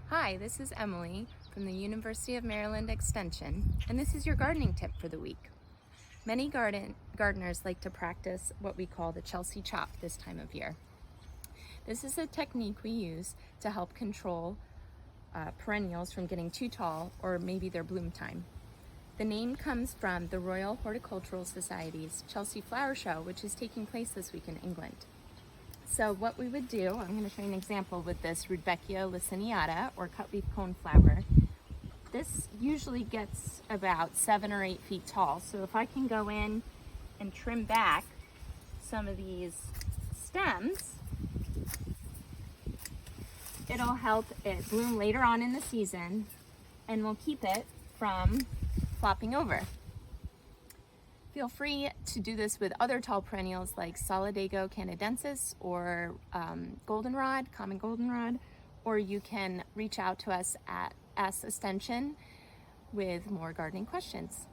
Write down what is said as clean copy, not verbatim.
Hi, this is Emily from the University of Maryland Extension, and this is your gardening tip for the week. Many gardeners like to practice what we call the Chelsea chop this time of year. This is a technique we use to help control perennials from getting too tall or maybe their bloom time. The name comes from the Royal Horticultural Society's Chelsea Flower Show, which is taking place this week in England. So what we would do, I'm going to show you an example with this Rudbeckia laciniata, or cutleaf cone flower. This usually gets about 7 or 8 feet tall. So if I can go in and trim back some of these stems, it'll help it bloom later on in the season and will keep it from flopping over. Feel free to do this with other tall perennials like Solidago canadensis or goldenrod, common goldenrod, or you can reach out to us at Extension with more gardening questions.